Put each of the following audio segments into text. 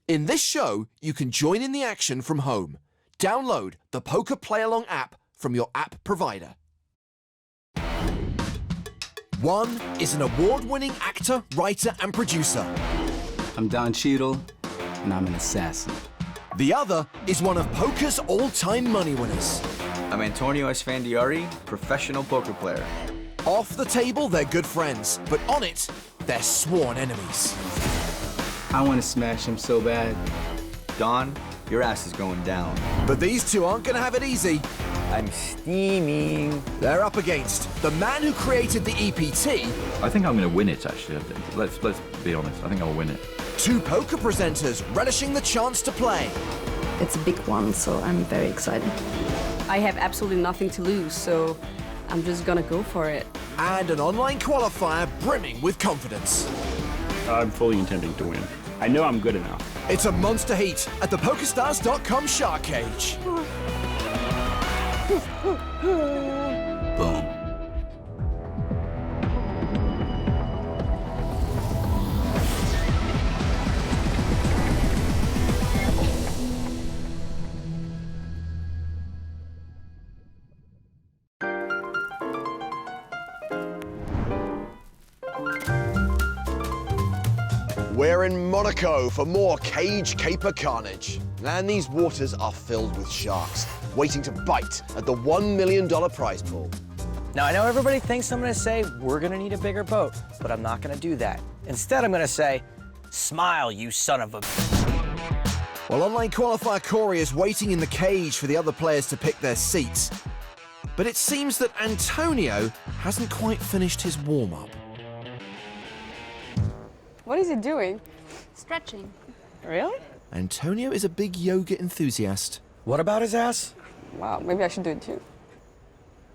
In this show, you can join in the action from home. Download the Poker Play Along app from your app provider. One is an award-winning actor, writer, and producer. I'm Don Cheadle, and I'm an assassin. The other is one of poker's all-time money winners. I'm Antonio Esfandiari, professional poker player. Off the table, they're good friends, but on it, they're sworn enemies. I want to smash him so bad. Don, your ass is going down. But these two aren't going to have it easy. I'm steaming. They're up against the man who created the EPT. I think I'm going to win it, actually. Let's be honest. I think I'll win it. Two poker presenters relishing the chance to play. It's a big one, so I'm very excited. I have absolutely nothing to lose, so I'm just gonna go for it. And an online qualifier brimming with confidence. I'm fully intending to win. I know I'm good enough. It's a monster heat at the PokerStars.com shark cage. Boom. We're in Monaco for more cage caper carnage. And these waters are filled with sharks, waiting to bite at the $1 million prize pool. Now, I know everybody thinks I'm gonna say, we're gonna need a bigger boat, but I'm not gonna do that. Instead, I'm gonna say, smile, you son of a... While online qualifier Corey is waiting in the cage for the other players to pick their seats. But it seems that Antonio hasn't quite finished his warm-up. What is he doing? Stretching. Really? Antonio is a big yoga enthusiast. What about his ass? Wow, maybe I should do it too.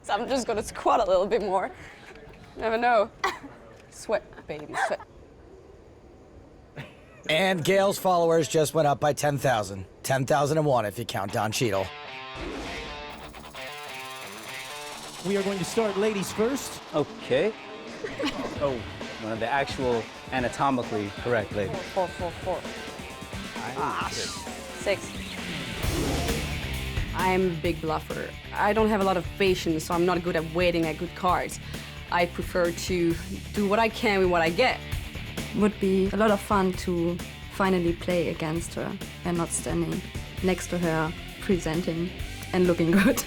So I'm just gonna squat a little bit more. Never know. Sweat, baby, sweat. And Gail's followers just went up by 10,000. 10,001 if you count Don Cheadle. We are going to start ladies first. Okay. Oh, one of the actual anatomically correct ladies. 4, 4, 4. Ah, 6. I'm a big bluffer. I don't have a lot of patience, so I'm not good at waiting at good cards. I prefer to do what I can with what I get. Would be a lot of fun to finally play against her and not standing next to her, presenting and looking good.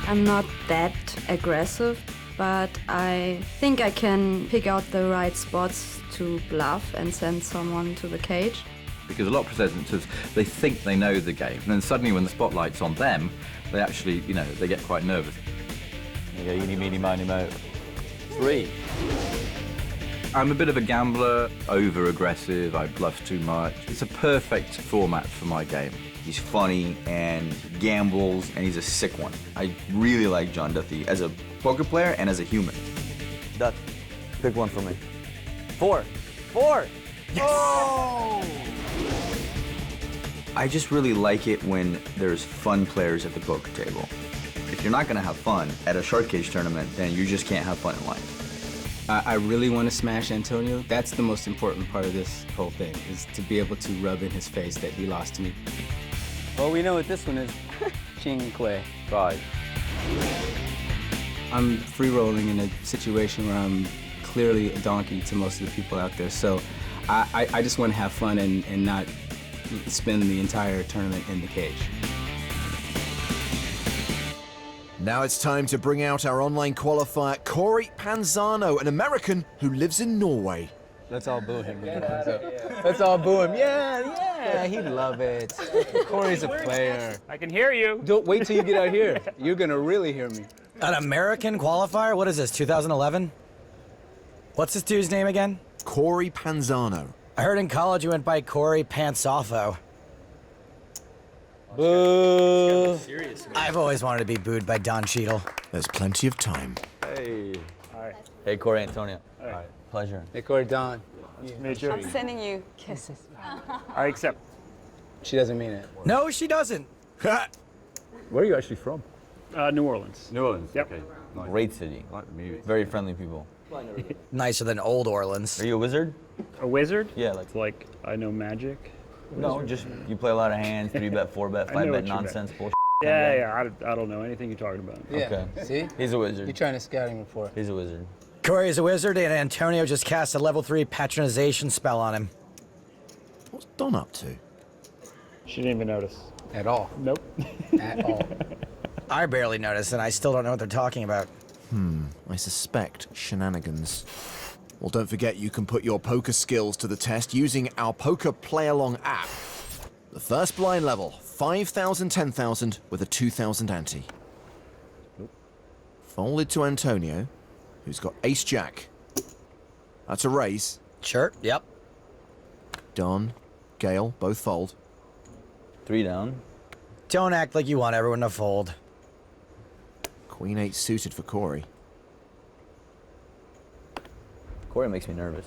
I'm not that aggressive, but I think I can pick out the right spots to bluff and send someone to the cage. Because a lot of presenters, they think they know the game, and then suddenly when the spotlight's on them, they actually, they get quite nervous. You go, eeny, meeny, miny, mo. 3. I'm a bit of a gambler, over-aggressive, I bluff too much. It's a perfect format for my game. He's funny and gambles, and he's a sick one. I really like John Duthie as a poker player and as a human. Duth, pick one for me. 4. 4! Yes! Oh! I just really like it when there's fun players at the poker table. If you're not gonna have fun at a shark cage tournament, then you just can't have fun in life. I really want to smash Antonio. That's the most important part of this whole thing, is to be able to rub in his face that he lost to me. Well, we know what this one is. Ching Kwe. 5. I'm free rolling in a situation where I'm clearly a donkey to most of the people out there, so I just want to have fun and not spend the entire tournament in the cage. Now it's time to bring out our online qualifier, Corey Panzano, an American who lives in Norway. Let's all boo him. Let's all boo him. Yeah, he'd love it. Corey's a player. I can hear you. Don't wait till you get out here. You're gonna really hear me. An American qualifier? What is this, 2011? What's this dude's name again? Corey Panzano. I heard in college you went by Corey Pantsoffo. Boo. I've always wanted to be booed by Don Cheadle. There's plenty of time. Hey. All right. Hey, Corey Antonio. All right. Pleasure. Hey, Corey, Don. Major. I'm sending you kisses. I accept. She doesn't mean it. No, she doesn't. Where are you actually from? New Orleans. New Orleans. Yep. Okay. Nice. Great city. I like the music. Very friendly people. Nicer than Old Orleans. Are you a wizard? A wizard? Yeah, It's like I know magic. No, just you play a lot of hands, 3-bet, 4-bet, I know 5-bet what you nonsense bullshit. Yeah, I don't know anything you're talking about. Okay. See? He's a wizard. You're trying to scouting report. He's a wizard. Corey is a wizard, and Antonio just cast a level 3 patronization spell on him. What's Don up to? She didn't even notice. At all. Nope. At all. I barely noticed, and I still don't know what they're talking about. I suspect shenanigans. Well, don't forget you can put your poker skills to the test using our Poker Play-Along app. The first blind level, 5,000, 10,000 with a 2,000 ante. Folded to Antonio, who's got ace-jack. That's a raise. Sure, yep. Don, Gael, both fold. 3 down. Don't act like you want everyone to fold. Queen 8 suited for Corey. Corey makes me nervous.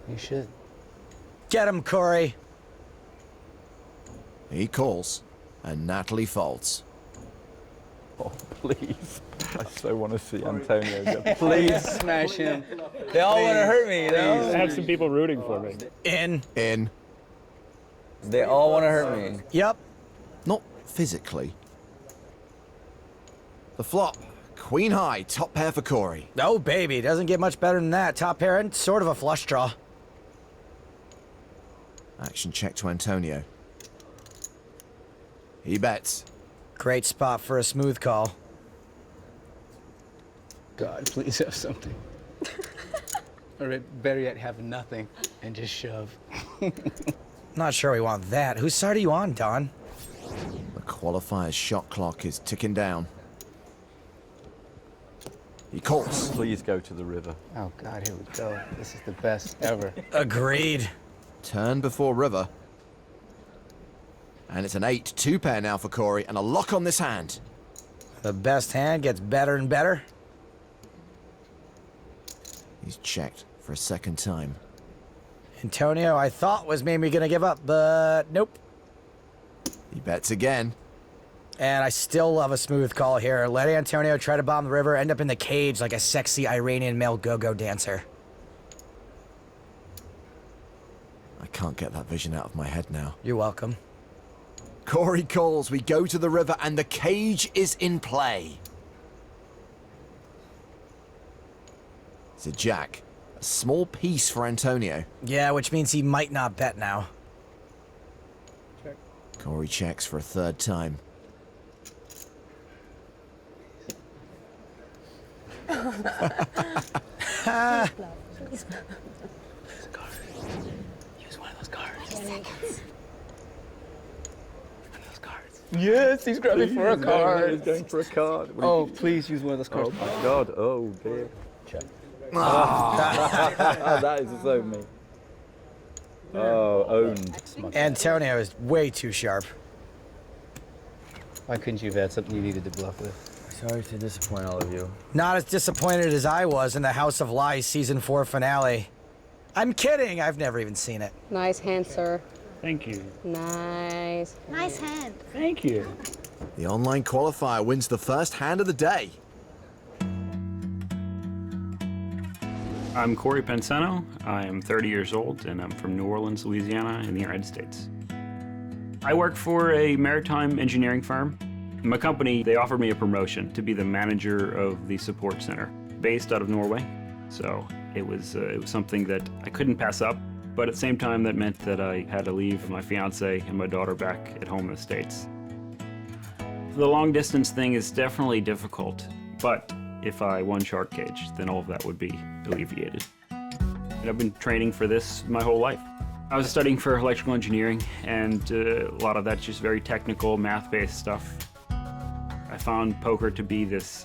You should. Get him, Corey. He calls, and Natalie folds. Oh, please. I so want to see Antonio go. Please smash him. They all want to hurt me, you know? I have some people rooting for me. In. They all want to hurt me. Yep. Not physically. The flop, Queen High, top pair for Corey. Oh, baby, doesn't get much better than that. Top pair and sort of a flush draw. Action check to Antonio. He bets. Great spot for a smooth call. God, please have something. Or better yet, have nothing and just shove. Not sure we want that. Whose side are you on, Don? The qualifier's shot clock is ticking down. He calls. Please go to the river. Oh God, here we go. This is the best ever. Agreed. Turn before river. And it's an 8, 2 pair now for Corey, and a lock on this hand. The best hand gets better and better. He's checked for a second time. Antonio, I thought was maybe gonna give up, but nope. He bets again. And I still love a smooth call here. Let Antonio try to bomb the river, end up in the cage like a sexy Iranian male go-go dancer. I can't get that vision out of my head now. You're welcome. Corey calls, we go to the river, and the cage is in play. It's a jack. A small piece for Antonio. Yeah, which means he might not bet now. Check. Corey checks for a third time. Use one of those cards. Yes, he's grabbing for a card. He's going for a card. Oh, please use one of those cards. Oh my God! Oh dear. Check. That is so me. Oh, owned. Antonio is way too sharp. Why couldn't you have had something you needed to bluff with? Sorry to disappoint all of you. Not as disappointed as I was in the House of Lies season 4 finale. I'm kidding, I've never even seen it. Nice hand, sir. Thank you. Nice. Nice hand. Thank you. The online qualifier wins the first hand of the day. I'm Corey Pensano. I am 30 years old, and I'm from New Orleans, Louisiana, in the United States. I work for a maritime engineering firm. My company, they offered me a promotion to be the manager of the support center, based out of Norway. So it was something that I couldn't pass up, but at the same time, that meant that I had to leave my fiance and my daughter back at home in the States. The long distance thing is definitely difficult, but if I won Shark Cage, then all of that would be alleviated. And I've been training for this my whole life. I was studying for electrical engineering, and a lot of that's just very technical, math-based stuff. I found poker to be this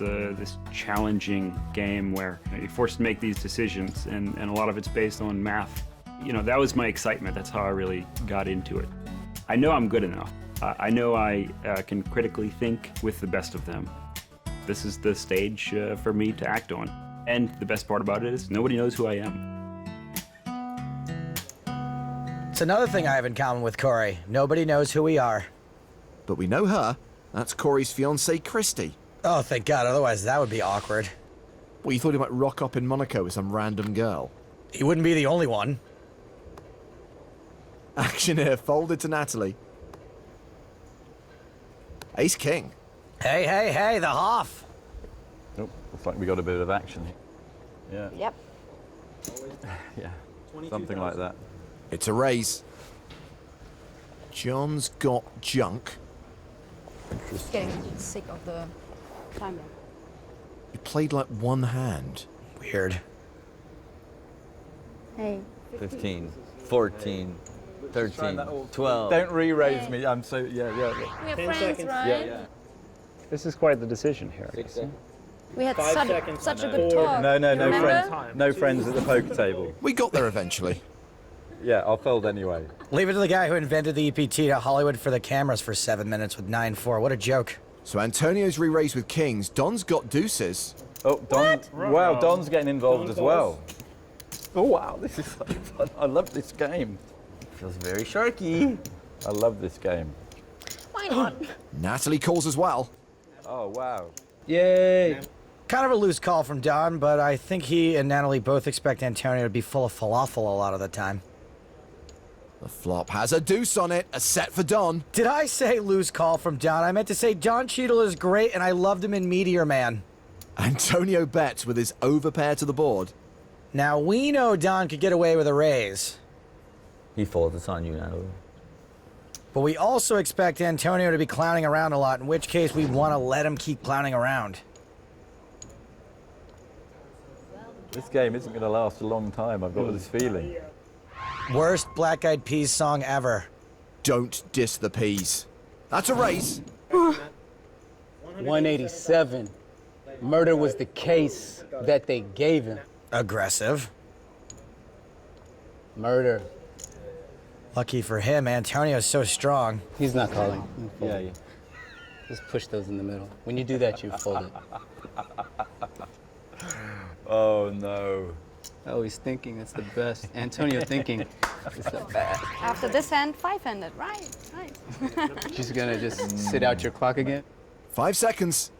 challenging game where you're forced to make these decisions, and a lot of it's based on math. You know, that was my excitement. That's how I really got into it. I know I'm good enough. I know I can critically think with the best of them. This is the stage for me to act on. And the best part about it is nobody knows who I am. It's another thing I have in common with Corey. Nobody knows who we are. But we know her. That's Corey's fiancée, Christy. Oh, thank God, otherwise that would be awkward. Well, you thought he might rock up in Monaco with some random girl. He wouldn't be the only one. Action here, folded to Natalie. Ace-king. Hey, hey, hey, the Hoff. Oh, looks like we got a bit of action here. Yeah. Yep. Yeah, something like that. It's a raise. John's got junk. Getting sick of the timer. He played like one hand. Weird. Hey. 15, 14, 13, 12. Don't re-raise me. I'm so, yeah. We are friends, right? Yeah. This is quite the decision here, I guess. We had such a good talk. No Remember? friends. No friends at the poker table. We got there eventually. Yeah, I'll fold anyway. Leave it to the guy who invented the EPT to Hollywood for the cameras for 7 minutes with 9-4. What a joke. So Antonio's re-raised with kings. Don's got deuces. Oh, Don. Wow, Don's getting involved as well. Oh, wow, this is so fun. I love this game. Feels very sharky. I love this game. Why not? Natalie calls as well. Oh, wow. Yay. Kind of a loose call from Don, but I think he and Natalie both expect Antonio to be full of falafel a lot of the time. The flop has a deuce on it, a set for Don. Did I say loose call from Don? I meant to say Don Cheadle is great and I loved him in Meteor Man. Antonio bets with his overpair to the board. Now we know Don could get away with a raise. He folds. It's on you, Natalie. But we also expect Antonio to be clowning around a lot, in which case we want to let him keep clowning around. This game isn't going to last a long time. I've got this feeling. Worst Black Eyed Peas song ever. Don't diss the peas. That's a raise. 187. Murder was the case that they gave him. Aggressive. Murder. Lucky for him, Antonio's so strong. He's not calling. Yeah. Just push those in the middle. When you do that, you fold it. Oh, no. Oh, he's thinking. That's the best. Antonio thinking is the best. After this hand, 5-handed. Right. She's gonna just sit out your clock again? 5 seconds.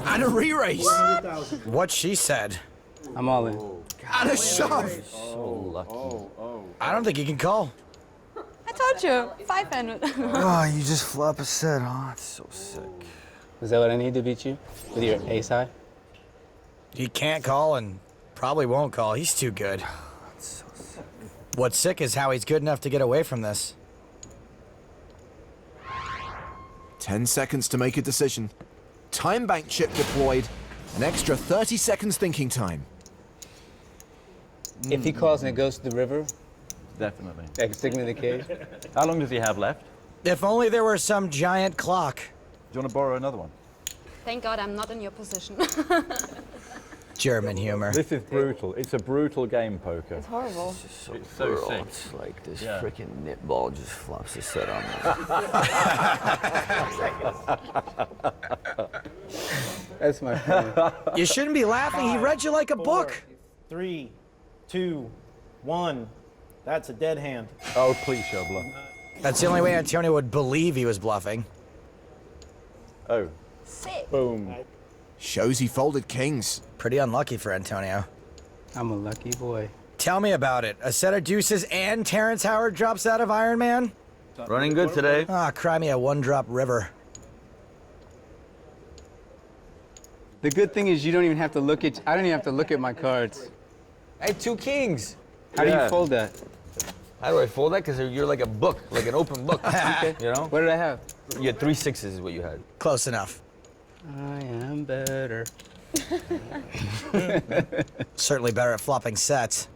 And a re-raise. What she said. I'm all in. And a shove. So lucky. I don't think he can call. I told you, 5-handed. Oh, you just flop a set, huh? It's so sick. Is that what I need to beat you? With your ace high? He can't call and probably won't call. He's too good. That's so sick. What's sick is how he's good enough to get away from this. 10 seconds to make a decision. Time bank chip deployed. An extra 30 seconds thinking time. If he calls and it goes to the river, Definitely. I can stick him in the cage. How long does he have left? If only there were some giant clock. Do you want to borrow another one? Thank God I'm not in your position. German humor. This is brutal. It's a brutal game, poker. It's horrible. It's just so It's so brutal. sick. It's like this Yeah. freaking nitball just flops a set on me. That's my friend. You shouldn't be laughing. He read you like a book. 3, 2, 1. That's a dead hand. Oh, please, Shoveler. That's the only way Antonio would believe he was bluffing. Oh. Sick. Boom. Shows he folded kings. Pretty unlucky for Antonio. I'm a lucky boy. Tell me about it. A set of deuces and Terrence Howard drops out of Iron Man? Running good today. Ah, cry me a one-drop river. The good thing is you don't even have to look at, I don't even have to look at my cards. Hey, 2 kings. How do Yeah. you fold that? How do I fold that? Because you're like a book, like an open book. You know? What did I have? You had 3 sixes is what you had. Close enough. I am better. Certainly better at flopping sets.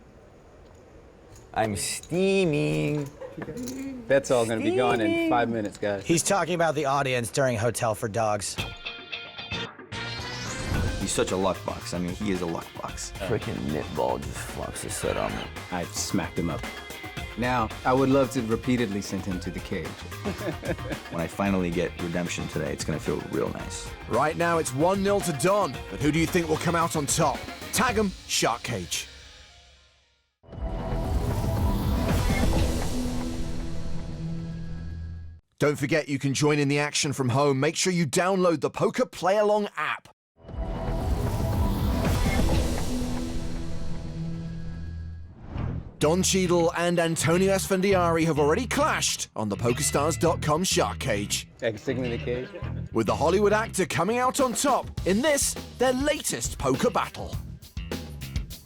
I'm steaming. That's all gonna be gone in 5 minutes, guys. He's talking about the audience during Hotel for Dogs. He's such a luck box. I mean, he is a luck box. Freaking nitball just flops a set on me. I smacked him up. Now, I would love to repeatedly send him to the cage. When I finally get redemption today, it's gonna feel real nice. Right now it's 1-0 to Don. But who do you think will come out on top? Tag him, Shark Cage. Don't forget you can join in the action from home. Make sure you download the Poker Play Along app. Don Cheadle and Antonio Esfandiari have already clashed on the PokerStars.com shark cage, Stick me in the cage. with the Hollywood actor coming out on top in this, their latest poker battle.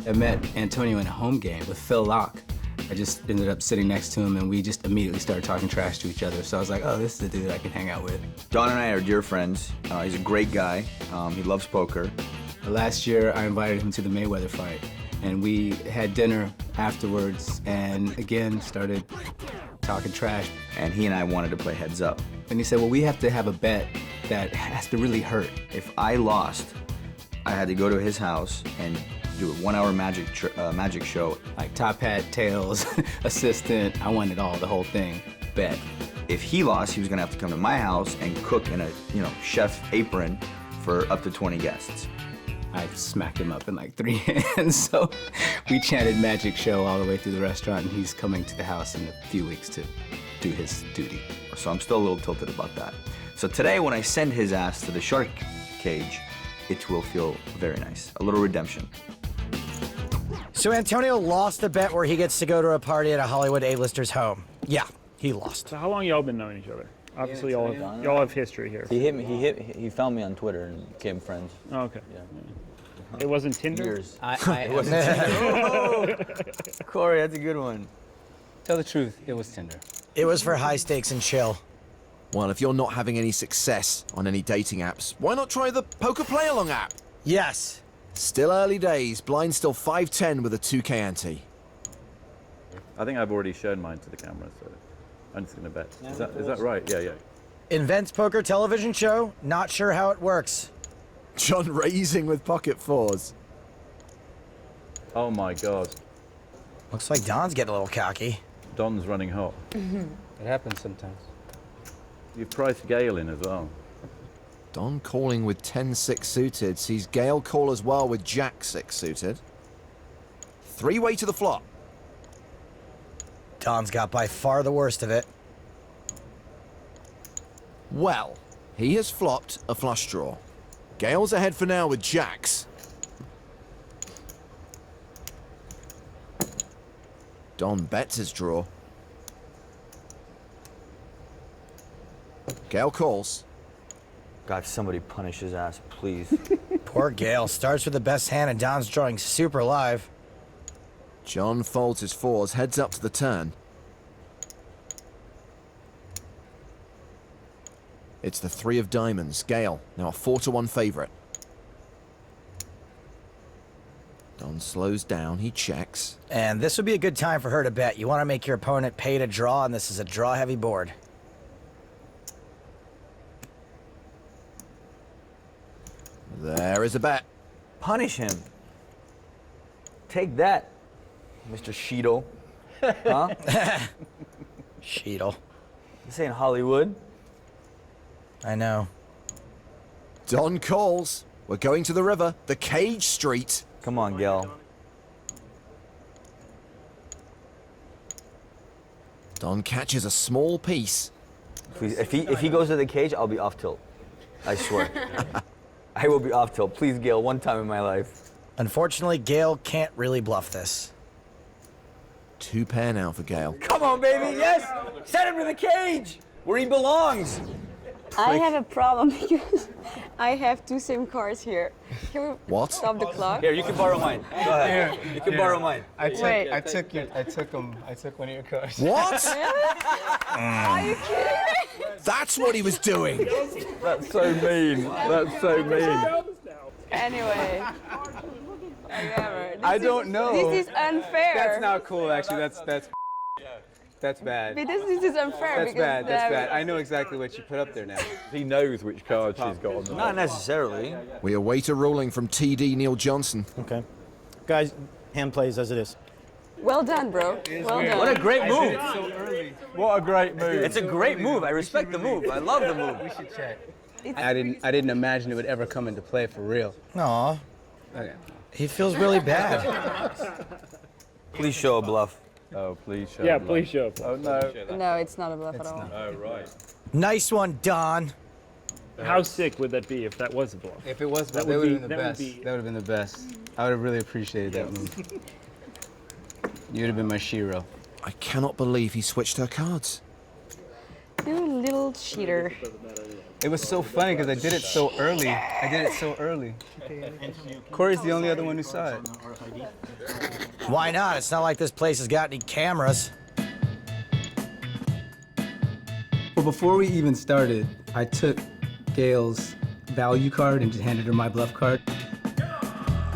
I met Antonio in a home game with Phil Locke. I just ended up sitting next to him, and we just immediately started talking trash to each other. So I was like, oh, this is a dude I can hang out with. Don and I are dear friends. He's a great guy. He loves poker. Last year, I invited him to the Mayweather fight, and we had dinner afterwards, and again, started talking trash. And he and I wanted to play heads up. And he said, well, we have to have a bet that has to really hurt. If I lost, I had to go to his house and do a 1-hour magic show. Like top hat, tails, assistant, I wanted all, the whole thing, bet. If he lost, he was gonna have to come to my house and cook in a, chef apron for up to 20 guests. I smacked him up in like 3 hands, so we chanted magic show all the way through the restaurant, and he's coming to the house in a few weeks to do his duty. So I'm still a little tilted about that. So today, when I send his ass to the shark cage, it will feel very nice. A little redemption. So Antonio lost the bet where he gets to go to a party at a Hollywood A-lister's home. Yeah, he lost. So how long y'all been knowing each other? Obviously, y'all have history here. He found me on Twitter and became friends. Oh, okay. Yeah. It wasn't Tinder? Years. It wasn't Tinder. Corey, that's a good one. Tell the truth, it was Tinder. It was for high stakes and chill. Well, if you're not having any success on any dating apps, why not try the Poker Play Along app? Yes. Still early days, blind still 510 with a 2K ante. I think I've already shown mine to the camera, so I'm just gonna bet. Is that right? Yeah. Invents poker television show, not sure how it works. John raising with pocket fours. Oh my God. Looks like Don's getting a little cocky. Don's running hot. It happens sometimes. You've priced Gael in as well. Don calling with 10-6 suited, sees Gael call as well with Jack-6 suited. 3-way to the flop. Don's got by far the worst of it. Well, he has flopped a flush draw. Gael's ahead for now with Jacks. Don bets his draw. Gael calls. God, somebody punish his ass, please. Poor Gael starts with the best hand and Don's drawing super live. John folds his fours, heads up to the turn. It's the 3 of diamonds. Gael, now a 4-1 favorite. Don slows down, he checks. And this would be a good time for her to bet. You want to make your opponent pay to draw, and this is a draw-heavy board. There is a bet. Punish him. Take that, Mr. Cheadle. Huh? Cheadle. This ain't Hollywood. I know. Don calls. We're going to the river, the Cage Street. Come on, Gael. Don catches a small piece. Please, if he goes to the cage, I'll be off tilt. I swear. I will be off tilt. Please, Gael, one time in my life. Unfortunately, Gael can't really bluff this. 2 pair now for Gael. Come on, baby, yes! Send him to the cage, where he belongs. I have a problem because I have 2 SIM cards here. Can we What? stop the clock? Here, you can borrow mine. Go ahead. You can borrow mine. I took one of your cards. What? Are you kidding me? That's what he was doing. That's so mean. That's so mean. Anyway. Whatever. I don't know. This is unfair. That's not cool, actually. That's bad. But this is unfair That's because bad. That's bad. I know exactly what you put up there now. He knows which card she's got on the Not necessarily. We await a ruling from TD Neil Johnson. Okay. Guys, hand plays as it is. Well done, bro. Well done. What a great move. So early. What a great move. It's a great move. I respect the move. I love the move. We should check. I didn't imagine it would ever come into play for real. Aw, Okay. he feels really bad. Please show a bluff. Oh, please show. Yeah, bluff. please show. Oh no. No, it's not a bluff at all. Oh right. Nice one, Don. How sick would that be if that was a bluff? If it was, that would would be- have been the that would best. be- That would have been the best. I would have really appreciated that move. You'd have been my shiro. I cannot believe he switched her cards. You little cheater. It was so funny because I did it so early. Corey's the only other one who saw it. Why not? It's not like this place has got any cameras. Well, before we even started, I took Gail's value card and just handed her my bluff card.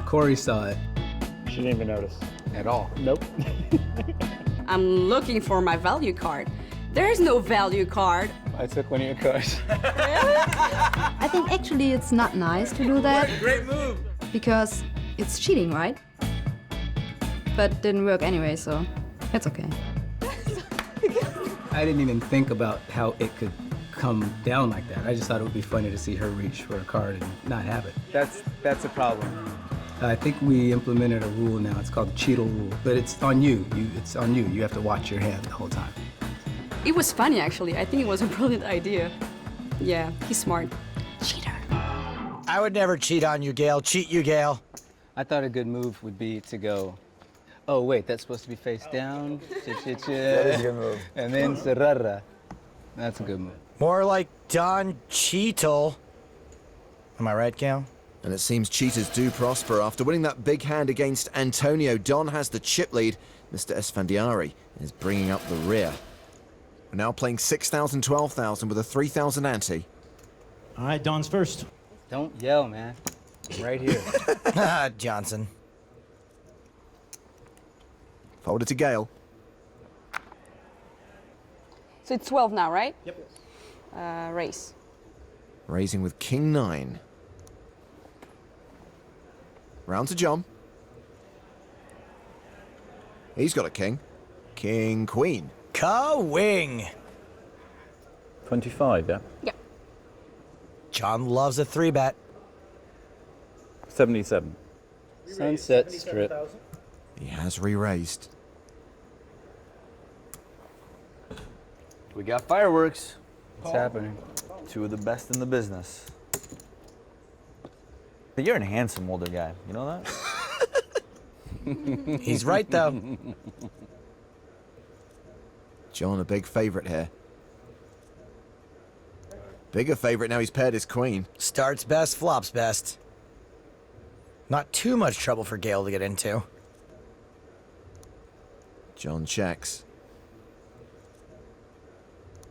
Corey saw it. She didn't even notice. At all. Nope. I'm looking for my value card. There's no value card. I took one of your cards. I think actually it's not nice to do that. Great move. Because it's cheating, right? But it didn't work anyway, so it's okay. I didn't even think about how it could come down like that. I just thought it would be funny to see her reach for a card and not have it. That's a problem. I think we implemented a rule now. It's called the Cheadle rule, but it's on you. It's on you. You have to watch your hand the whole time. It was funny, actually. I think it was a brilliant idea. Yeah, he's smart. Cheater. I would never cheat on you, Gael. Cheat you, Gael. I thought a good move would be to go, oh wait, that's supposed to be face down. That is a good move. And then Serrara. That's a good move. More like Don Cheadle. Am I right, Gael? And it seems cheaters do prosper. After winning that big hand against Antonio, Don has the chip lead. Mr. Esfandiari is bringing up the rear. We're now playing 6,000, 12,000 with a 3,000 ante. All right, Don's first. Don't yell, man. I'm right here. Johnson. Folded to Gael. So it's 12 now, right? Yep. Race. Raising with King 9. Round to John. He's got a king. King, Queen. Ka-wing. 25, yeah? Yeah. John loves a 3-bet. 77. Sunset Strip. He has re-raised. We got fireworks. What's happening? Two of the best in the business. But you're a handsome older guy. You know that? He's right, though. John, a big favorite here. Bigger favorite now he's paired his queen. Starts best, flops best. Not too much trouble for Gael to get into. John checks.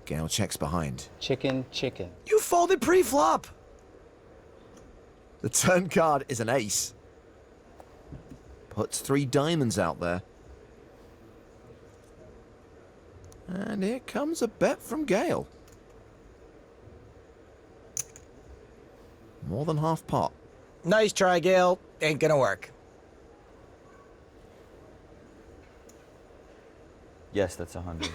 Gael checks behind. Chicken, chicken. You folded pre-flop. The turn card is an ace. Puts 3 diamonds out there. And here comes a bet from Gael. More than half pot. Nice try, Gael. Ain't gonna work. Yes, that's 100.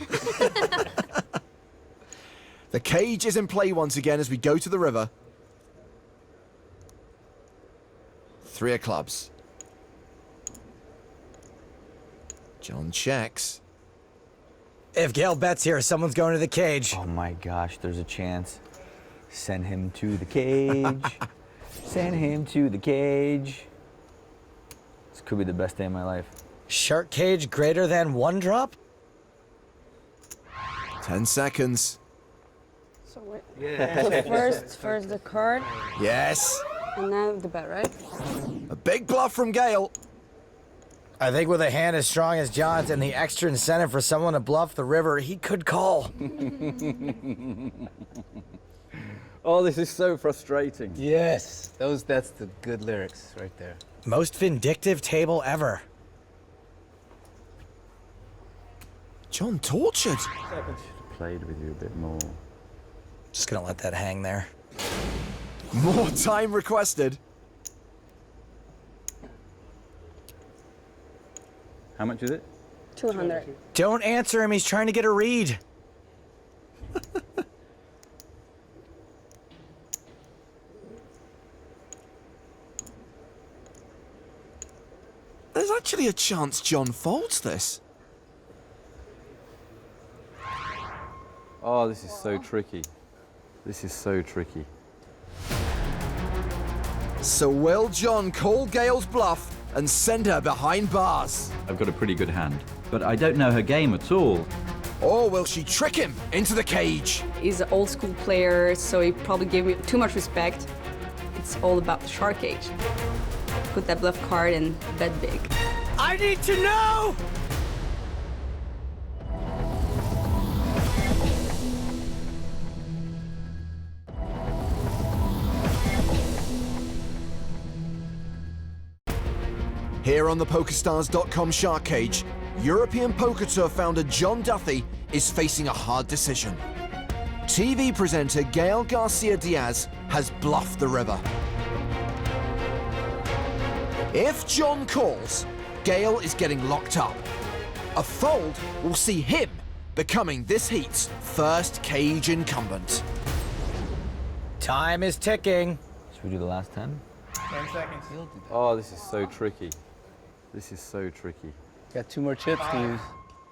The cage is in play once again as we go to the river. 3 of clubs. John checks. If Gael bets here, someone's going to the cage. Oh my gosh, there's a chance. Send him to the cage. Send him to the cage. This could be the best day of my life. Shark cage greater than 1 drop? 10 seconds. So wait. Yeah. So first the card, Yes. and now the bet, right? A big bluff from Gael. I think with a hand as strong as John's and the extra incentive for someone to bluff the river, he could call. Oh, this is so frustrating. Yes. That's the good lyrics right there. Most vindictive table ever. John tortured. Played with you a bit more. Just gonna let that hang there. More time requested. How much is it? 200. Don't answer him, he's trying to get a read. There's actually a chance John folds this. Oh, this is so tricky. This is so tricky. So will John call Gael's bluff and send her behind bars? I've got a pretty good hand, but I don't know her game at all. Or will she trick him into the cage? He's an old school player, so he probably gave me too much respect. It's all about the shark cage. Put that bluff card and bet big. I need to know! Here on the PokerStars.com Shark Cage, European Poker Tour founder John Duthie is facing a hard decision. TV presenter Gaëlle Garcia Diaz has bluffed the river. If John calls, Gael is getting locked up. A fold will see him becoming this heat's first cage incumbent. Time is ticking. Should we do the last 10? 10 seconds. Oh, this is so tricky. This is so tricky. Got 2 more chips to use.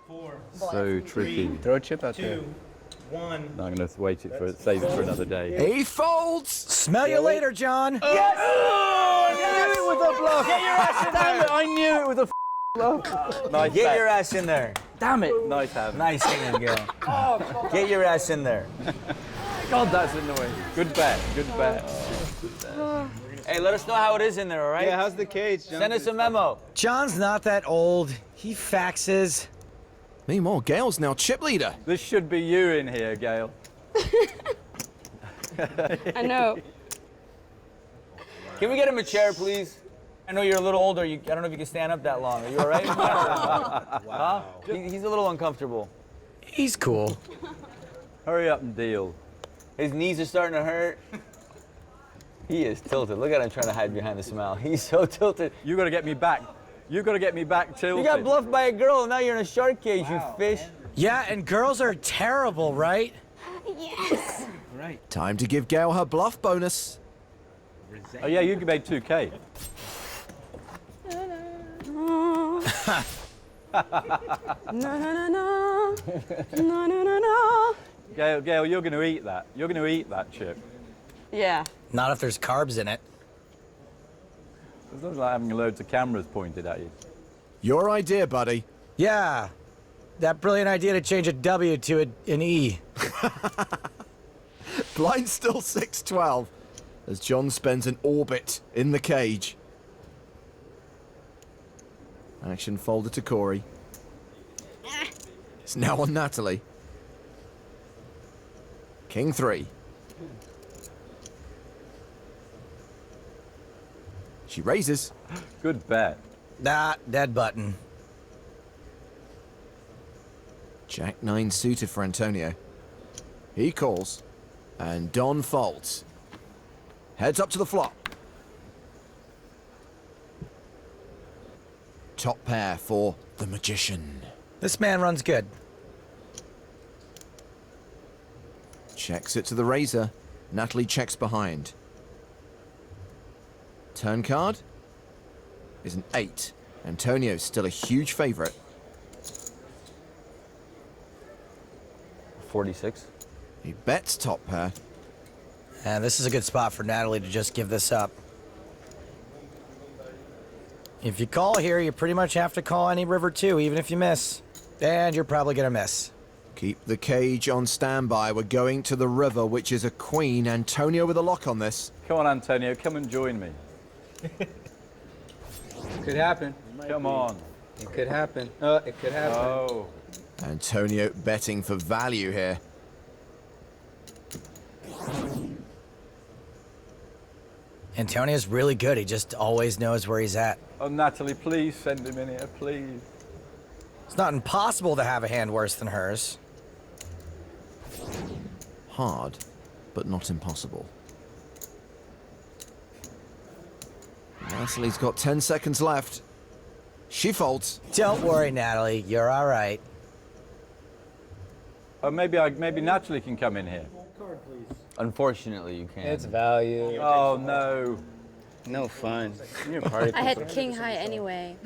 4, So tricky. Throw a chip out there. 2, 1. No, I'm going to save it for another day. He folds! Smell you later, John. Yes! Oh, I knew it was a bluff. Get your ass in there. I knew it was a bluff. Nice Get bet. your ass in there. Damn it. Nice hand. Nice hand, Gael. Get your ass in there. God, that's annoying. Good bet. Good bet. Hey, let us know how it is in there, all right? Yeah, how's the cage, John? Send us a memo. John's not that old. He faxes. Meanwhile, Gail's now chip leader. This should be you in here, Gael. I know. Can we get him a chair, please? I know you're a little older. I don't know if you can stand up that long. Are you all right? Wow. Huh? He's a little uncomfortable. He's cool. Hurry up and deal. His knees are starting to hurt. He is tilted. Look at him trying to hide behind the smile. He's so tilted. You got to get me back. You got to get me back tilted. You got bluffed by a girl, and now you're in a shark cage, you fish. Yeah, and girls are terrible, right? Yes. Right. Time to give Gail her bluff bonus. Oh yeah, you made 2K. No, no, no, no. No, no, no, no. Gael, you're going to eat that. You're going to eat that chip. Yeah. Not if there's carbs in it. It's not like having loads of cameras pointed at you. Your idea, buddy. Yeah. That brilliant idea to change a W to an E. Blind still 6-12 as John spends an orbit in the cage. Action folded to Corey. It's now on Natalie. King 3. She raises. Good bet. Nah, dead button. Jack 9 suited for Antonio. He calls, and Don folds. Heads up to the flop. Top pair for the magician. This man runs good. Checks it to the razor. Natalie checks behind. Turn card is an 8. Antonio's still a huge favorite. 46. He bets top pair. And this is a good spot for Natalie to just give this up. If you call here, you pretty much have to call any river too, even if you miss. And you're probably gonna miss. Keep the cage on standby. We're going to the river, which is a queen. Antonio with a lock on this. Come on, Antonio, come and join me. Could happen. Come on. It could happen. It could happen. Oh. Antonio betting for value here. Antonio's really good. He just always knows where he's at. Oh, Natalie, please send him in here, please. It's not impossible to have a hand worse than hers. Hard, but not impossible. Natalie's got 10 seconds left. She folds. Don't worry, Natalie. You're all right. Oh, maybe Natalie can come in here. Unfortunately, you can't. It's value. Oh, no. No fun. You're a party I had pooper. king high anyway.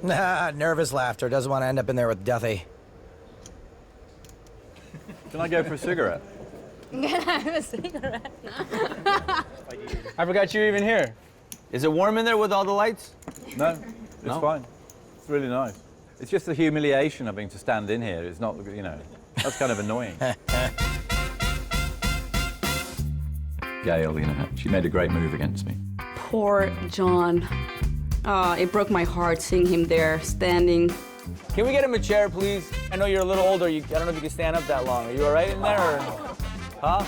Nah, nervous laughter. Doesn't want to end up in there with Duthie. Can I go for a cigarette? Can I have a cigarette? I forgot you were even here. Is it warm in there with all the lights? No, it's fine. It's really nice. It's just the humiliation of having to stand in here. It's not, you know, that's kind of annoying. Gaelle, you know, she made a great move against me. Poor John. It broke my heart seeing him there, standing. Can we get him a chair, please? I know you're a little older. I don't know if you can stand up that long. Are you all right in there, or? Huh?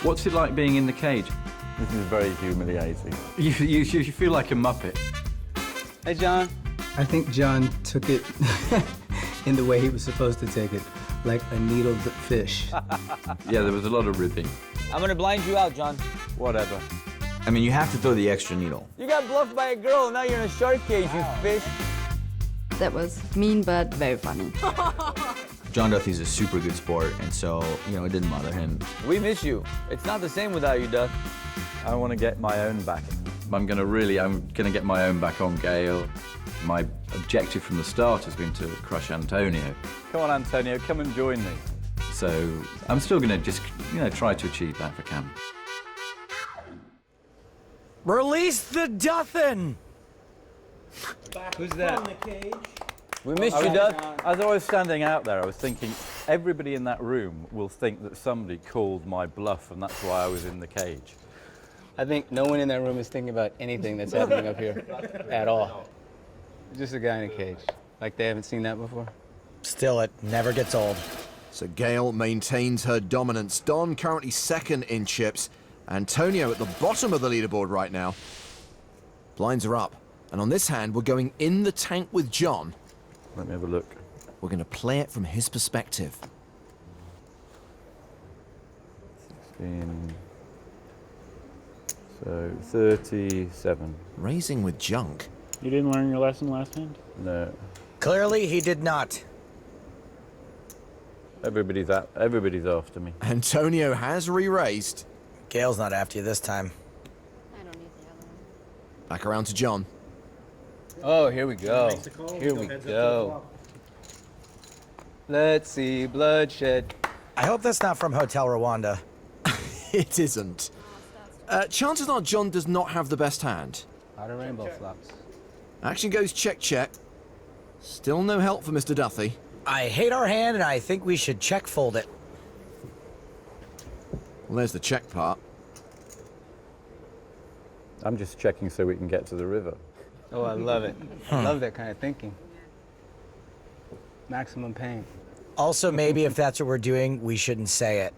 What's it like being in the cage? This is very humiliating. You feel like a Muppet. Hey, John. I think John took it in the way he was supposed to take it, like a needled fish. Yeah, there was a lot of ribbing. I'm gonna blind you out, John. Whatever. I mean, you have to throw the extra needle. You got bluffed by a girl, now you're in a shark cage, you fish. That was mean, but very funny. John Duthie's a super good sport, and so, you know, it didn't bother him. We miss you. It's not the same without you, Duth. I want to get my own back. I'm gonna get my own back on Gael. My objective from the start has been to crush Antonio. Come on, Antonio, come and join me. So I'm still gonna just, you know, try to achieve that if I can. Release the Duthin! Who's that? We missed you, Duth. As I was standing out there, I was thinking, everybody in that room will think that somebody called my bluff, and that's why I was in the cage. I think no one in that room is thinking about anything that's happening up here at all. Just a guy in a cage. Like they haven't seen that before. Still, it never gets old. So Gaelle maintains her dominance. Don currently second in chips. Antonio at the bottom of the leaderboard right now. Blinds are up. And on this hand, we're going in the tank with John. Let me have a look. We're going to play it from his perspective. 16. So 37. Raising with junk. You didn't learn your lesson last hand? No. Clearly, he did not. Everybody's after me. Antonio has re-raised. Gail's not after you this time. I don't need the other one. Back around to John. Oh, here we go. Here we go. Let's see, bloodshed. I hope that's not from Hotel Rwanda. It isn't. Chances are John does not have the best hand. Out of rainbow flops. Action goes check, check. Still no help for Mr. Duthie. I hate our hand, and I think we should check fold it. Well, there's the check part. I'm just checking so we can get to the river. Oh, I love it. I love that kind of thinking. Maximum pain. Also, maybe if that's what we're doing, we shouldn't say it.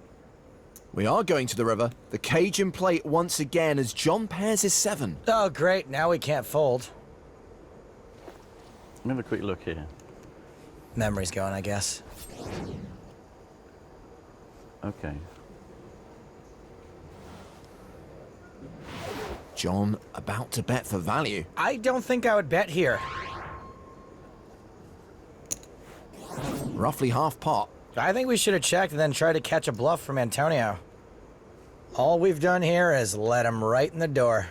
We are going to the river. The cage in play once again as John pairs his 7. Oh, great. Now we can't fold. Let me have a quick look here. Memory's going, I guess. Okay. John about to bet for value. I don't think I would bet here. Roughly half pot. I think we should have checked and then tried to catch a bluff from Antonio. All we've done here is let him right in the door.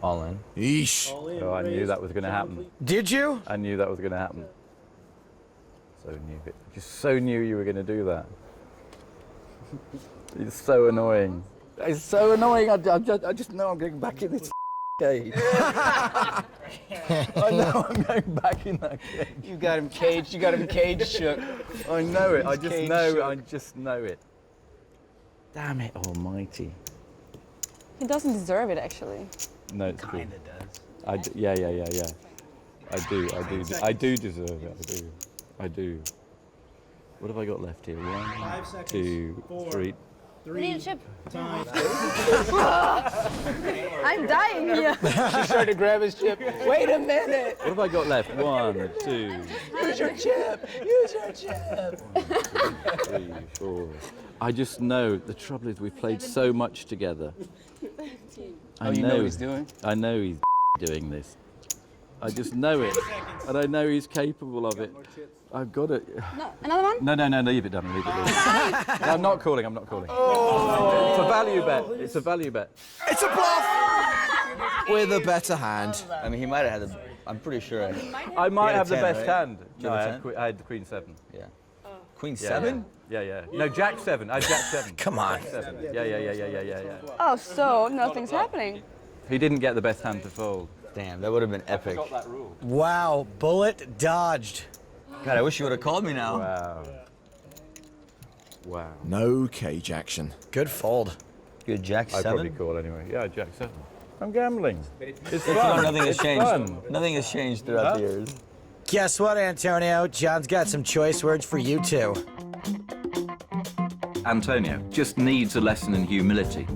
All in. Eesh. Oh, I knew that was going to happen. Did you? I knew that was going to happen. So knew it. Just so knew you were going to do that. It's so annoying. It's so annoying. I just know I'm getting back in this cage. I know I'm going back in that cage. You got him caged. You got him cage shook. I know it. I He's just cage know. shook. I just know it. Damn it almighty. He doesn't deserve it, actually. No, it's cool. Kinda does. Yeah. I do deserve it. I do. What have I got left here? 1, 5 seconds. 2, 3. We need a chip. Time. I'm dying here. She started to grab his chip. Wait a minute. What have I got left? 1, 2, Use your chip. Use your chip. 3, 4. I just know. The trouble is we've played so much together. You know what he's doing? I know he's doing this. I just know it. And I know he's capable of it. I've got it. No, another one? No, leave it, Dummy, leave it. No, I'm not calling. Oh. It's a value bet. It's a value bet. It's a bluff! With a better hand. I mean, he might have had I'm pretty sure. I might have the 10, best right? hand. You No, had a 10? I had the Queen 7. Yeah. Queen 7? Yeah. No, Jack 7. I had Jack 7. Come on. Jack 7. Yeah. Oh, so nothing's happening. He didn't get the best hand to fold. Damn, that would have been epic. Got that rule. Wow, bullet dodged. God, I wish you would have called me now. Wow. No cage action. Good fold. Good Jack I'd 7. probably call anyway. Yeah, Jack 7. I'm gambling. It's Fun. fun. Nothing has It's changed. fun. Nothing has changed throughout the years. Guess what, Antonio? John's got some choice words for you too. Antonio just needs a lesson in humility.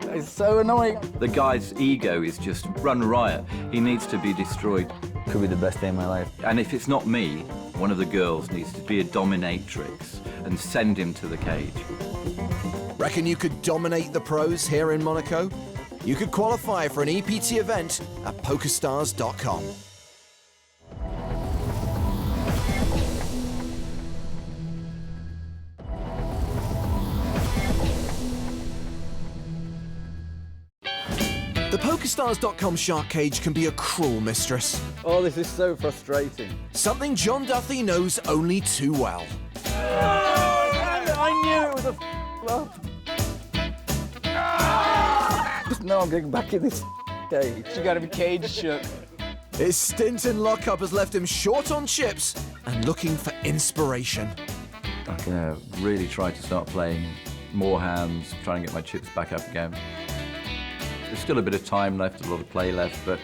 It's so annoying. The guy's ego is just run riot. He needs to be destroyed. Could be the best day of my life. And if it's not me, one of the girls needs to be a dominatrix and send him to the cage. Reckon you could dominate the pros here in Monaco? You could qualify for an EPT event at PokerStars.com. The PokerStars.com shark cage can be a cruel mistress. Oh, this is so frustrating. Something John Duthie knows only too well. I knew it was a bluff. No, I'm getting back in this cage. You gotta be cage shook. His stint in lockup has left him short on chips and looking for inspiration. I'm gonna really try to start playing more hands, try and get my chips back up again. There's still a bit of time left, a lot of play left, but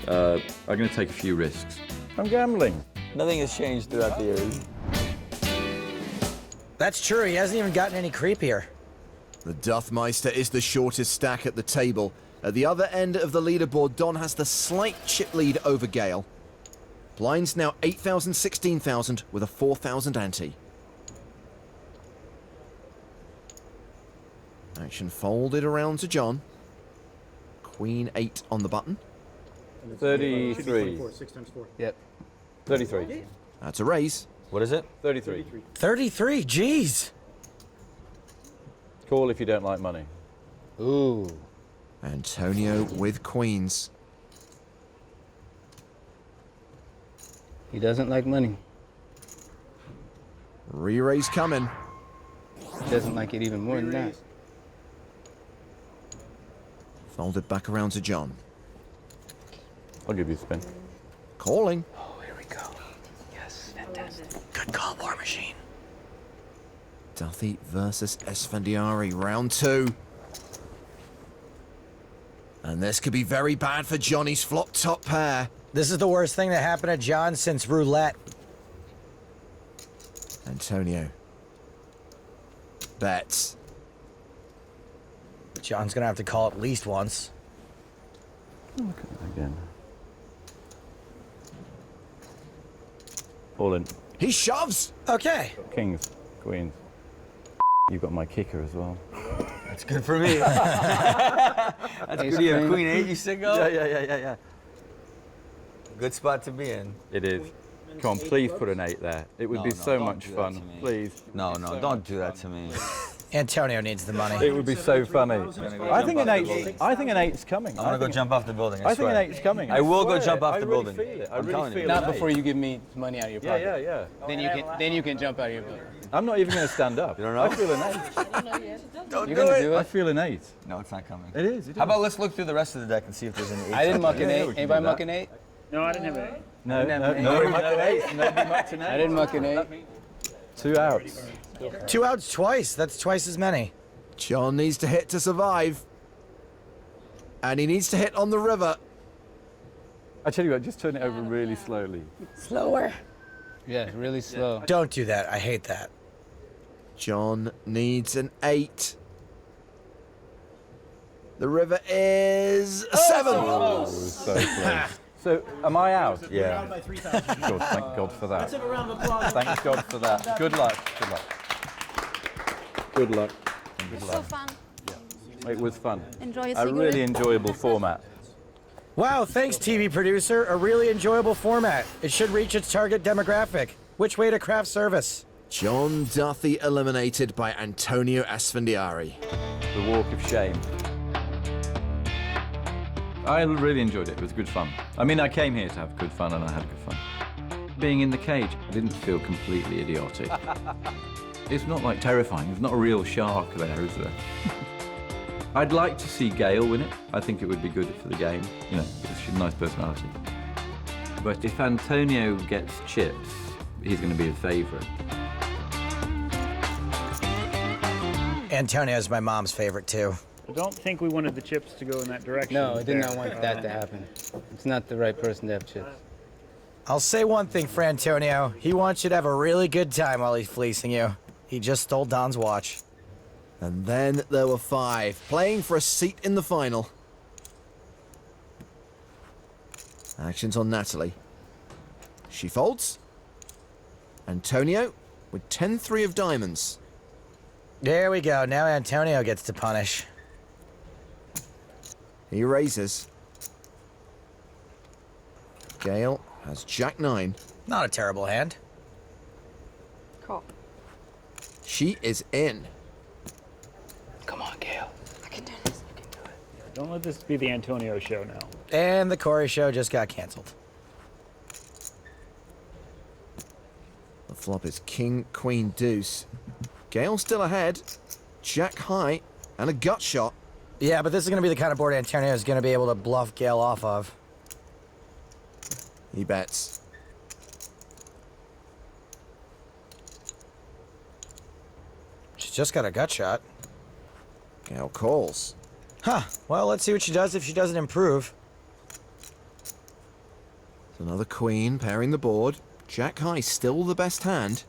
I'm gonna take a few risks. I'm gambling. Nothing has changed throughout the years. That's true, he hasn't even gotten any creepier. The Duthmeister is the shortest stack at the table. At the other end of the leaderboard, Don has the slight chip lead over Gael. Blinds now 8,000, 16,000 with a 4,000 ante. Action folded around to John. Queen 8 on the button. 33. 6 times 4. Yep. 33. That's a raise. What is it? 33. 33, jeez. Call if you don't like money. Ooh. Antonio with queens. He doesn't like money. Re-raise coming. He doesn't like it even more than that. Folded back around to John. I'll give you a spin. Calling. Oh, here we go. Yes, fantastic. Good call, War Machine. Duthie versus Esfandiari, round 2. And this could be very bad for Johnny's flop top pair. This is the worst thing that happened to John since roulette. Antonio bets. John's gonna have to call at least once. Look at that again. All in. He shoves. Okay. Kings, queens. You've got my kicker as well. That's good for me. That's good. You have Queen 8, you sicko? Yeah. Good spot to be in. It is. Come on, please put an 8 there. It would be so don't much do that fun. to me. Please. No, don't do that to me. Antonio needs the money. It would be so funny. I think an 8's coming. I'm gonna go jump off the building. I think an 8's coming. I will go swear. jump off I the really building. Feel it. I I'm really telling you. feel Not an before 8. you give me money out of your pocket. Yeah. Then you can jump out of your building. I'm not even going to stand up. You don't know? I feel an 8. Don't You're do gonna it. do I it? feel an 8. No, it's not coming. It is. How about let's look through the rest of the deck and see if there's any 8s. I didn't muck an Yeah, we 8. can Anybody do muck that. an 8? No, I didn't have an 8. No, Never. nobody mucked an 8. Nobody mucked an 8. I didn't muck an 8. 2 outs. 2 outs twice. That's twice as many. John needs to hit to survive. And he needs to hit on the river. I tell you what, just turn it over really slowly. Slower. Yeah, really slow. Don't do that. I hate that. John needs an 8. The river is a 7. Oh, so close. So, am I out? Yeah. By 3,000. Good, thank God for that. Let's have a round of applause. Thank God for that. Good luck. Good luck. Good luck. Good So luck. fun. It was fun. Enjoy your A cigarette. really enjoyable format. Wow, thanks, TV producer. A really enjoyable format. It should reach its target demographic. Which way to craft service? John Duthie eliminated by Antonio Esfandiari. The walk of shame. I really enjoyed it. It was good fun. I mean, I came here to have good fun, and I had good fun. being in the cage. I didn't feel completely idiotic. It's not like terrifying. There's not a real shark there, is there? I'd like to see Gaelle win it. I think it would be good for the game. You know, she's a nice personality. But if Antonio gets chips, he's going to be a favourite. Antonio's my mom's favorite, too. I don't think we wanted the chips to go in that direction. No, I did not want that to happen. It's not the right person to have chips. I'll say one thing for Antonio. He wants you to have a really good time while he's fleecing you. He just stole Don's watch. And then there were 5, playing for a seat in the final. Actions on Natalie. She folds. Antonio with 10-3 of diamonds. There we go. Now Antonio gets to punish. He raises. Gaelle has Jack-9. Not a terrible hand. Call. She is in. Come on, Gael. I can do this. I can do it. Don't let this be the Antonio show now. And the Corey show just got canceled. The flop is King, Queen, Deuce. Gaelle still ahead. Jack high and a gut shot. Yeah, but this is going to be the kind of board Antonio is going to be able to bluff Gaelle off of. He bets. She's just got a gut shot. Gaelle calls. Huh. Well, let's see what she does if she doesn't improve. It's another queen pairing the board. Jack high still the best hand.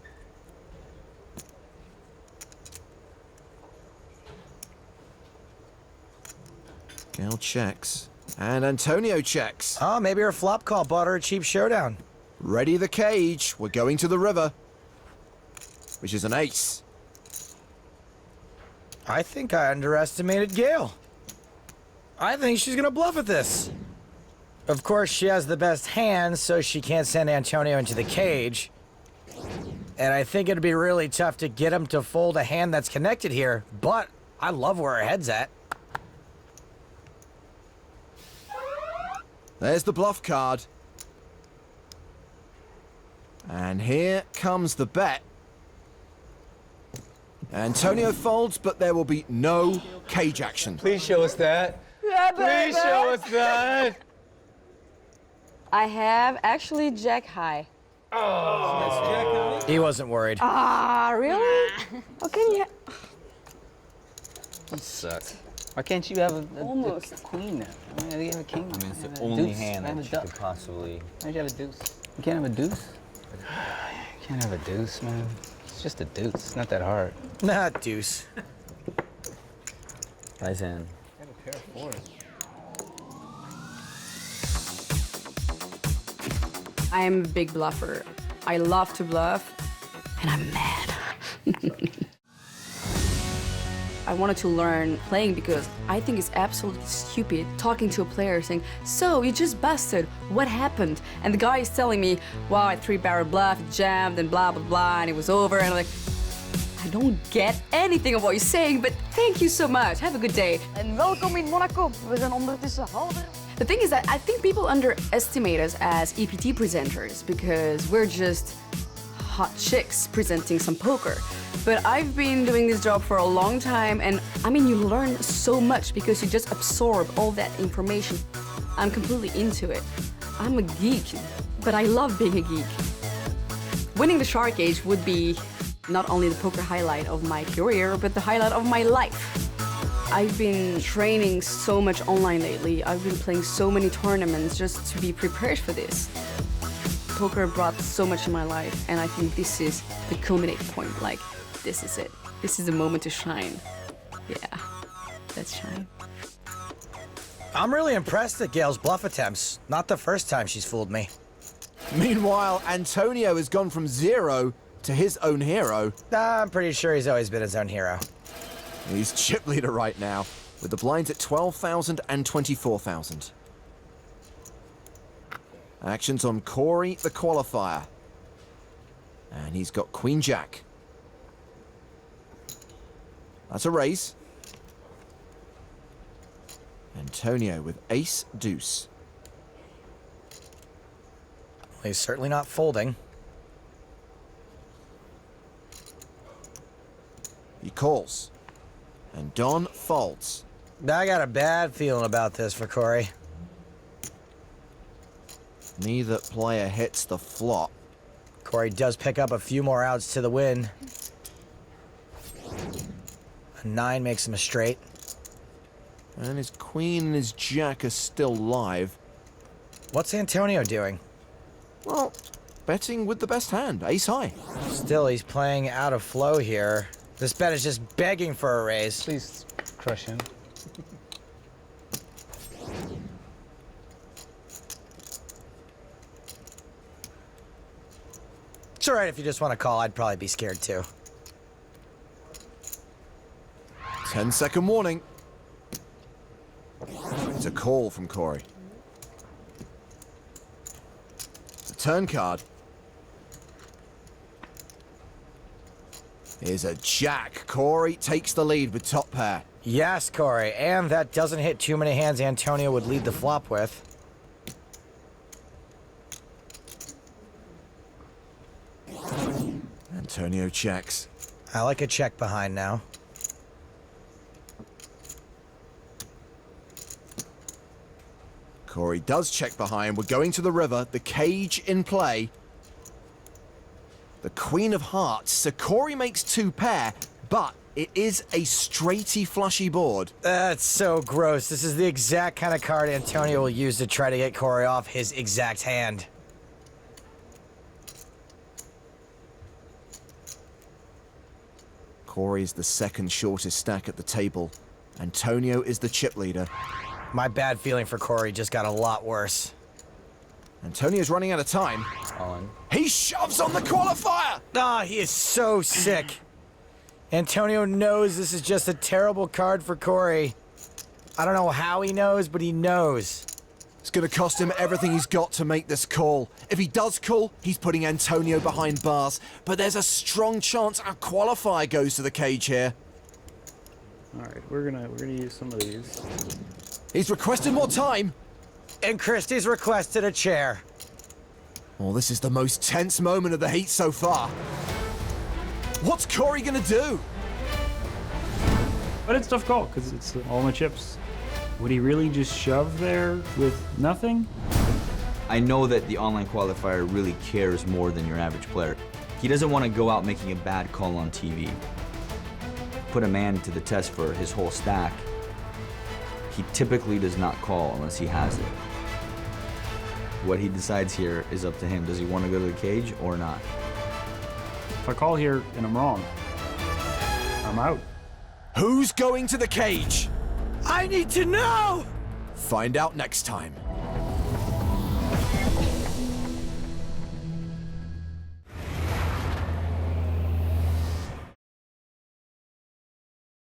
Gaelle checks. And Antonio checks. Oh, maybe her flop call bought her a cheap showdown. Ready the cage. We're going to the river. Which is an ace. I think I underestimated Gaelle. I think she's gonna bluff at this. Of course, she has the best hand, so she can't send Antonio into the cage. And I think it'd be really tough to get him to fold a hand that's connected here, but I love where her head's at. There's the bluff card. And here comes the bet. Antonio folds, but there will be no cage action. Please show us that. Yeah, Please show us that. I have actually Jack high. He wasn't worried. Ah, really? How can you? You suck. Why can't you have a Almost. queen now? Why do you have a king? I mean, it's Have the a only deuce. hand Have that a you duck. could possibly... Why'd you have a deuce? You can't have a deuce? You can't have a deuce, man. It's just a deuce. It's not that hard. Nah, deuce. Nice hand. I am a big bluffer. I love to bluff, and I'm mad. I wanted to learn playing because I think it's absolutely stupid talking to a player saying, so you just busted, what happened? And the guy is telling me, wow, I 3-barrel bluff, it jammed and blah, blah, blah, and it was over. And I'm like, I don't get anything of what you're saying, but thank you so much. Have a good day. En welkom in Monaco. We zijn ondertussen halver. The thing is that I think people underestimate us as EPT presenters because we're just hot chicks presenting some poker. But I've been doing this job for a long time, and I mean, you learn so much because you just absorb all that information. I'm completely into it. I'm a geek, but I love being a geek. Winning the Shark Age would be not only the poker highlight of my career, but the highlight of my life. I've been training so much online lately. I've been playing so many tournaments just to be prepared for this. Poker brought so much in my life, and I think this is the culminating point. Like, this is it. This is the moment to shine. Yeah, let's shine. I'm really impressed at Gaelle's bluff attempts. Not the first time she's fooled me. Meanwhile, Antonio has gone from 0 to his own hero. I'm pretty sure he's always been his own hero. He's chip leader right now, with the blinds at 12,000 and 24,000. Actions on Corey, the qualifier. And he's got Queen Jack. That's a raise. Antonio with Ace Deuce. He's certainly not folding. He calls. And Don folds. I got a bad feeling about this for Corey. Neither player hits the flop. Corey does pick up a few more outs to the win. A 9 makes him a straight. And his queen and his jack are still live. What's Antonio doing? Well, betting with the best hand, ace high. Still, he's playing out of flow here. This bet is just begging for a raise. Please crush him. It's all right if you just want to call. I'd probably be scared too. 10-second warning. It's a call from Corey. The turn card. Here's a jack. Corey takes the lead with top pair. Yes, Corey, and that doesn't hit too many hands Antonio would lead the flop with. Antonio checks. I like a check behind now. Corey does check behind. We're going to the river. The cage in play. The queen of hearts. So Corey makes 2 pair, but it is a straighty flushy board. That's so gross. This is the exact kind of card Antonio will use to try to get Corey off his exact hand. Corey is the second shortest stack at the table. Antonio is the chip leader. My bad feeling for Corey just got a lot worse. Antonio's running out of time. On. He shoves on the qualifier! Ah, he is so sick. Antonio knows this is just a terrible card for Corey. I don't know how he knows, but he knows. It's going to cost him everything he's got to make this call. If he does call, he's putting Antonio behind bars. But there's a strong chance our qualifier goes to the cage here. All right, we're gonna use some of these. He's requested more time. And Christie's requested a chair. Well, this is the most tense moment of the heat so far. What's Corey gonna do? But it's a tough call because it's all my chips. Would he really just shove there with nothing? I know that the online qualifier really cares more than your average player. He doesn't want to go out making a bad call on TV. Put a man to the test for his whole stack. He typically does not call unless he has it. What he decides here is up to him. Does he want to go to the cage or not? If I call here and I'm wrong, I'm out. Who's going to the cage? I need to know! Find out next time.